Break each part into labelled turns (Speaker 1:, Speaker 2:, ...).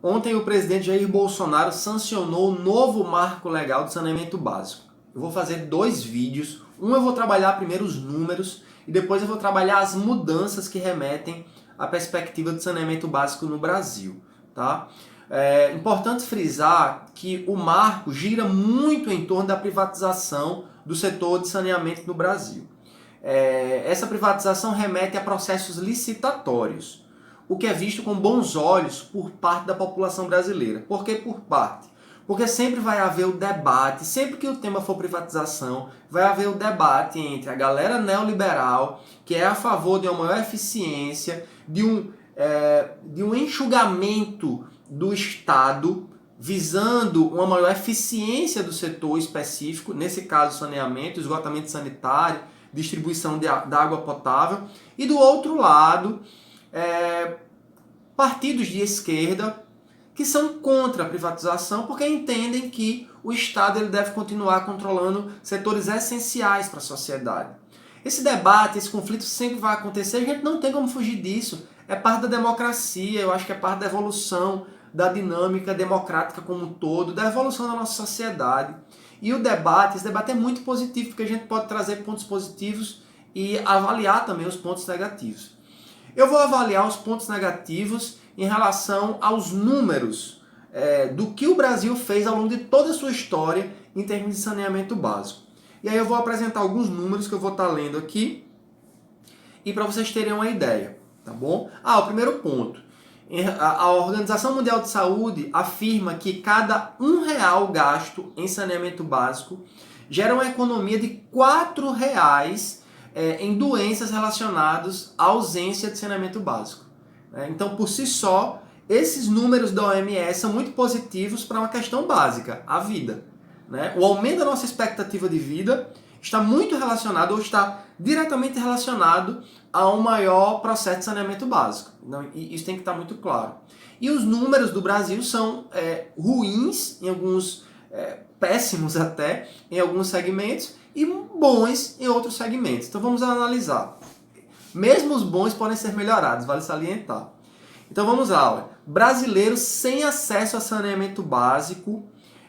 Speaker 1: Ontem o presidente Jair Bolsonaro sancionou o novo marco legal de saneamento básico. Eu vou fazer dois vídeos. Um eu vou trabalhar primeiro os números e depois eu vou trabalhar as mudanças que remetem à perspectiva de saneamento básico no Brasil. Tá? É importante frisar que o marco gira muito em torno da privatização do setor de saneamento no Brasil. Essa privatização remete a processos licitatórios, o que é visto com bons olhos por parte da população brasileira. Por que por parte? Porque sempre vai haver o debate, sempre que o tema for privatização, vai haver o debate entre a galera neoliberal, que é a favor de uma maior eficiência, de um enxugamento do Estado, visando uma maior eficiência do setor específico, nesse caso saneamento, esgotamento sanitário, distribuição da água potável, e do outro lado, partidos de esquerda que são contra a privatização porque entendem que o Estado ele deve continuar controlando setores essenciais para a sociedade. Esse debate, esse conflito sempre vai acontecer, a gente não tem como fugir disso. É parte da democracia, eu acho que é parte da evolução da dinâmica democrática como um todo, da evolução da nossa sociedade. E o debate, esse debate é muito positivo, porque a gente pode trazer pontos positivos e avaliar também os pontos negativos. Eu vou avaliar os pontos negativos em relação aos números do que o Brasil fez ao longo de toda a sua história em termos de saneamento básico. E aí eu vou apresentar alguns números que eu vou estar lendo aqui e para vocês terem uma ideia, tá bom? O primeiro ponto. A Organização Mundial de Saúde afirma que cada R$1 gasto em saneamento básico gera uma economia de R$4 em doenças relacionadas à ausência de saneamento básico. Então, por si só, esses números da OMS são muito positivos para uma questão básica, a vida. O aumento da nossa expectativa de vida está muito relacionado, ou está diretamente relacionado a um maior processo de saneamento básico. Isso tem que estar muito claro. E os números do Brasil são ruins, em alguns péssimos até, em alguns segmentos, e bons em outros segmentos. Então vamos analisar. Mesmo os bons podem ser melhorados, vale salientar. Então vamos lá. Olha. Brasileiros sem acesso a saneamento básico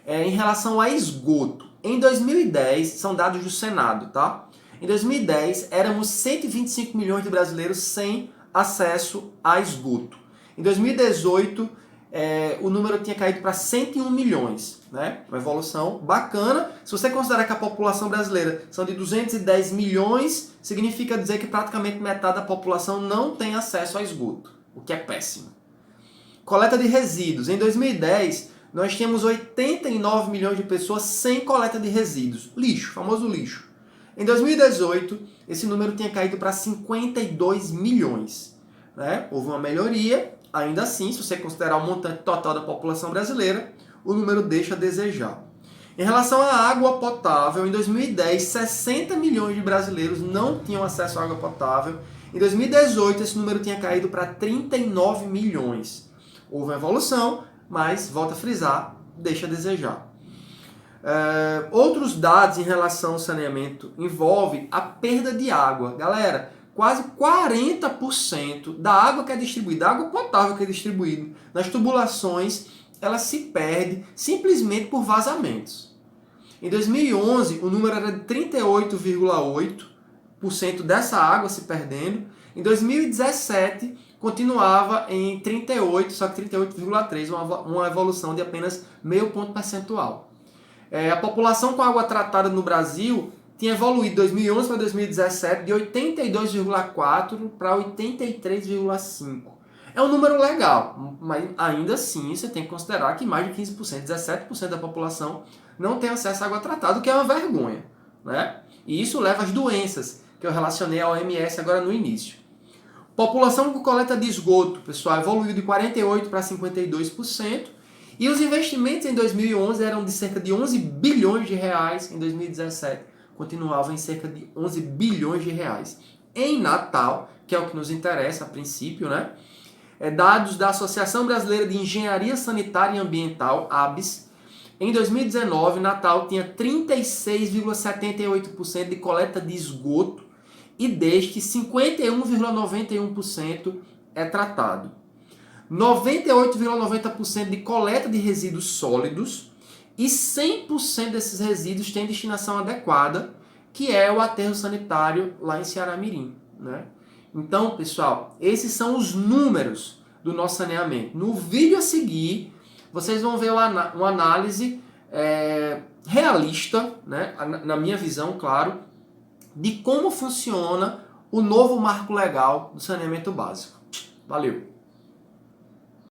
Speaker 1: em relação a esgoto. Em 2010, são dados do Senado, tá? Em 2010, éramos 125 milhões de brasileiros sem acesso a esgoto. Em 2018, o número tinha caído para 101 milhões, né? Uma evolução bacana. Se você considerar que a população brasileira são de 210 milhões, significa dizer que praticamente metade da população não tem acesso a esgoto, o que é péssimo. Coleta de resíduos. Em 2010, nós tínhamos 89 milhões de pessoas sem coleta de resíduos. Lixo, famoso lixo. Em 2018, esse número tinha caído para 52 milhões. Houve uma melhoria, ainda assim, se você considerar o montante total da população brasileira, o número deixa a desejar. Em relação à água potável, em 2010, 60 milhões de brasileiros não tinham acesso à água potável. Em 2018, esse número tinha caído para 39 milhões. Houve uma evolução, mas, volto a frisar, deixa a desejar. Outros dados em relação ao saneamento envolvem a perda de água. Galera, quase 40% da água que é distribuída, da água potável que é distribuída nas tubulações, ela se perde simplesmente por vazamentos. Em 2011, o número era de 38,8% dessa água se perdendo. Em 2017, continuava em 38%, só que 38,3%, uma evolução de apenas meio ponto percentual. A população com água tratada no Brasil tinha evoluído de 2011 para 2017 de 82,4% para 83,5%. É um número legal, mas ainda assim você tem que considerar que mais de 15%, 17% da população não tem acesso à água tratada, o que é uma vergonha. E isso leva às doenças, que eu relacionei à OMS agora no início. População com coleta de esgoto, pessoal, evoluiu de 48% para 52%. E os investimentos em 2011 eram de cerca de 11 bilhões de reais, em 2017 continuavam em cerca de 11 bilhões de reais. Em Natal, que é o que nos interessa a princípio, dados da Associação Brasileira de Engenharia Sanitária e Ambiental, ABS, em 2019, Natal tinha 36,78% de coleta de esgoto e deste 51,91% é tratado. 98,90% de coleta de resíduos sólidos e 100% desses resíduos têm destinação adequada, que é o aterro sanitário lá em Ceará-Mirim, né? Então, pessoal, esses são os números do nosso saneamento. No vídeo a seguir, vocês vão ver uma análise realista, né? Na minha visão, claro, de como funciona o novo marco legal do saneamento básico. Valeu!